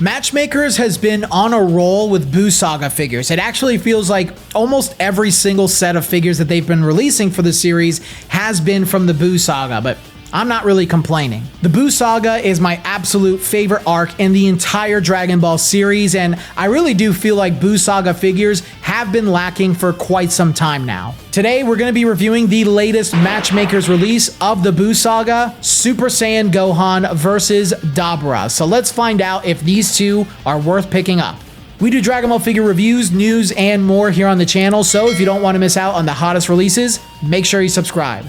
Matchmakers has been on a roll with Buu Saga figures. It actually feels like almost every single set of figures that they've been releasing for the series has been from the Buu Saga, but I'm not really complaining. The Buu Saga is my absolute favorite arc in the entire Dragon Ball series, and I really do feel like Buu Saga figures have been lacking for quite some time now. Today, we're going to be reviewing the latest Matchmakers release of the Buu Saga, Super Saiyan Gohan versus Dabura. So let's find out if these two are worth picking up. We do Dragon Ball figure reviews, news, and more here on the channel, so if you don't want to miss out on the hottest releases, make sure you subscribe.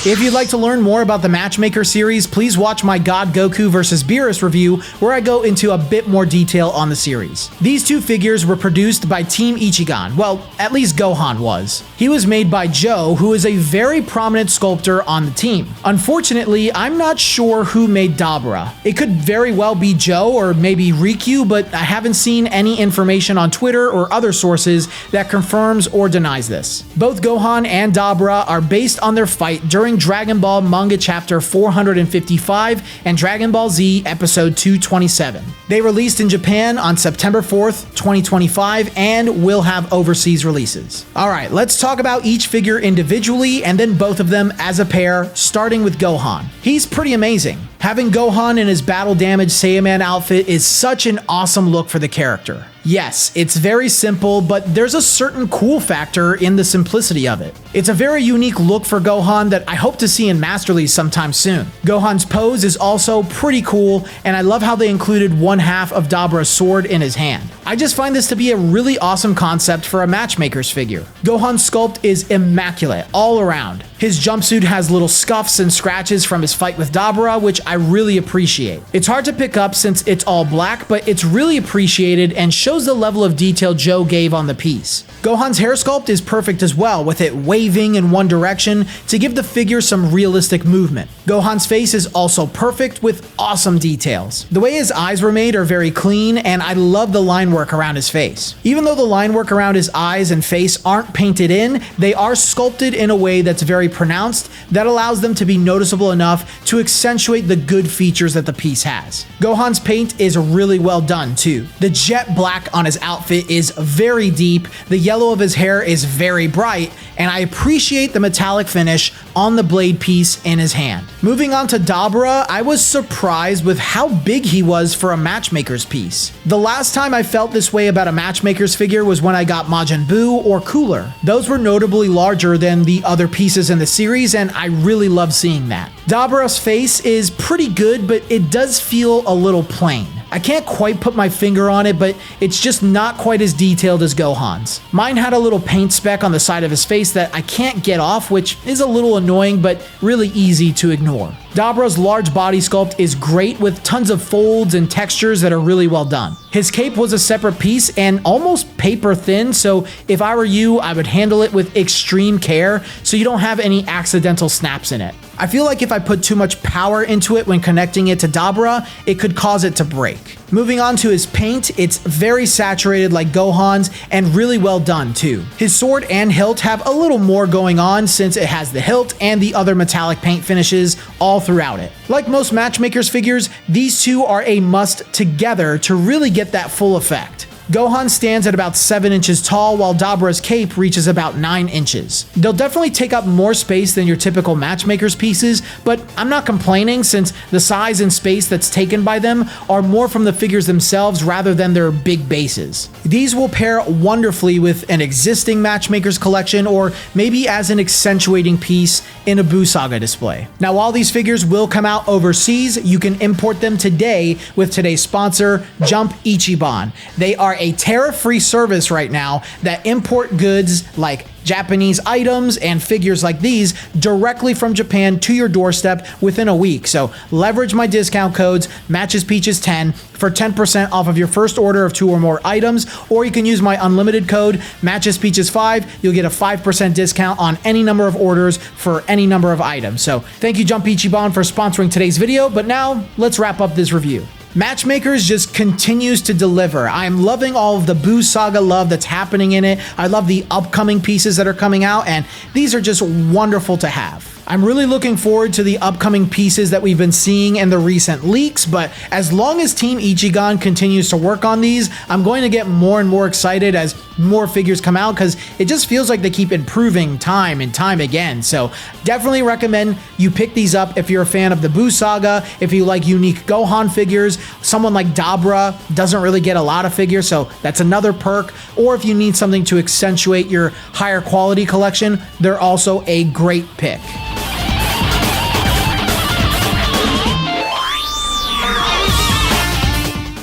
If you'd like to learn more about the Matchmaker series, please watch my God Goku vs. Beerus review, where I go into a bit more detail on the series. These two figures were produced by Team Ichigan. Well, at least Gohan was. He was made by Joe, who is a very prominent sculptor on the team. Unfortunately, I'm not sure who made Dabura. It could very well be Joe or maybe Riku, but I haven't seen any information on Twitter or other sources that confirms or denies this. Both Gohan and Dabura are based on their fight during Dragon Ball Manga Chapter 455 and Dragon Ball Z Episode 227. They released in Japan on September 4th, 2025, and will have overseas releases. Alright, let's talk about each figure individually and then both of them as a pair, starting with Gohan. He's pretty amazing. Having Gohan in his battle damaged Saiyaman outfit is such an awesome look for the character. Yes, it's very simple, but there's a certain cool factor in the simplicity of it. It's a very unique look for Gohan that I hope to see in Masterly sometime soon. Gohan's pose is also pretty cool, and I love how they included one half of Dabura's sword in his hand. I just find this to be a really awesome concept for a Matchmaker's figure. Gohan's sculpt is immaculate all around. His jumpsuit has little scuffs and scratches from his fight with Dabura, which I really appreciate. It's hard to pick up since it's all black, but it's really appreciated and shows the level of detail Joe gave on the piece. Gohan's hair sculpt is perfect as well, with it waving in one direction to give the figure some realistic movement. Gohan's face is also perfect with awesome details. The way his eyes were made are very clean, and I love the line work around his face. Even though the line work around his eyes and face aren't painted in, they are sculpted in a way that's very pronounced that allows them to be noticeable enough to accentuate the good features that the piece has. Gohan's paint is really well done too. The jet black on his outfit is very deep, the yellow of his hair is very bright, and I appreciate the metallic finish on the blade piece in his hand. Moving on to Dabura, I was surprised with how big he was for a Matchmaker's piece. The last time I felt this way about a Matchmaker's figure was when I got Majin Buu or Cooler. Those were notably larger than the other pieces in the series, and I really love seeing that. Dabura's face is pretty good, but it does feel a little plain. I can't quite put my finger on it, but it's just not quite as detailed as Gohan's. Mine had a little paint speck on the side of his face that I can't get off, which is a little annoying, but really easy to ignore. Dabura's large body sculpt is great with tons of folds and textures that are really well done. His cape was a separate piece and almost paper thin, so if I were you, I would handle it with extreme care so you don't have any accidental snaps in it. I feel like if I put too much power into it when connecting it to Dabura, it could cause it to break. Moving on to his paint, it's very saturated like Gohan's and really well done too. His sword and hilt have a little more going on since it has the hilt and the other metallic paint finishes all throughout it. Like most Matchmakers figures, these two are a must together to really get that full effect. Gohan stands at about 7 inches tall, while Dabura's cape reaches about 9 inches. They'll definitely take up more space than your typical Matchmakers pieces, but I'm not complaining since the size and space that's taken by them are more from the figures themselves rather than their big bases. These will pair wonderfully with an existing Matchmakers collection or maybe as an accentuating piece in a Buu Saga display. Now, while these figures will come out overseas, you can import them today with today's sponsor, Jump Ichiban. They are a tariff-free service right now that import goods like Japanese items and figures like these directly from Japan to your doorstep within a week. So leverage my discount codes MatchesPeaches10 for 10% off of your first order of 2 or more items, or you can use my unlimited code MatchesPeaches5. You'll get a 5% discount on any number of orders for any number of items. So thank you, Jump Ichiban, for sponsoring today's video, but now let's wrap up this review. Matchmakers just continues to deliver. I'm loving all of the Buu Saga love that's happening in it. I love the upcoming pieces that are coming out, and these are just wonderful to have. I'm really looking forward to the upcoming pieces that we've been seeing in the recent leaks, but as long as Team Ichigan continues to work on these, I'm going to get more and more excited as more figures come out, because it just feels like they keep improving time and time again. So definitely recommend you pick these up if you're a fan of the Buu Saga, if you like unique Gohan figures. Someone like Dabura doesn't really get a lot of figures, so that's another perk. Or if you need something to accentuate your higher quality collection, they're also a great pick.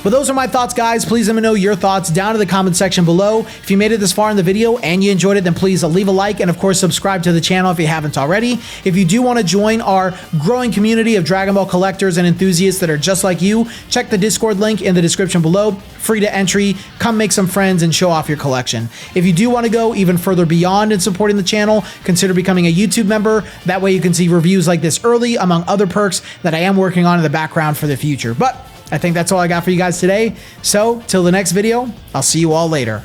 But those are my thoughts, guys. Please let me know your thoughts down in the comment section below. If you made it this far in the video and you enjoyed it, then please leave a like and of course subscribe to the channel if you haven't already. If you do want to join our growing community of Dragon Ball collectors and enthusiasts that are just like you, check the Discord link in the description below. Free to entry. Come make some friends and show off your collection. If you do want to go even further beyond in supporting the channel, consider becoming a YouTube member. That way you can see reviews like this early, among other perks that I am working on in the background for the future. But I think that's all I got for you guys today. So, till the next video, I'll see you all later.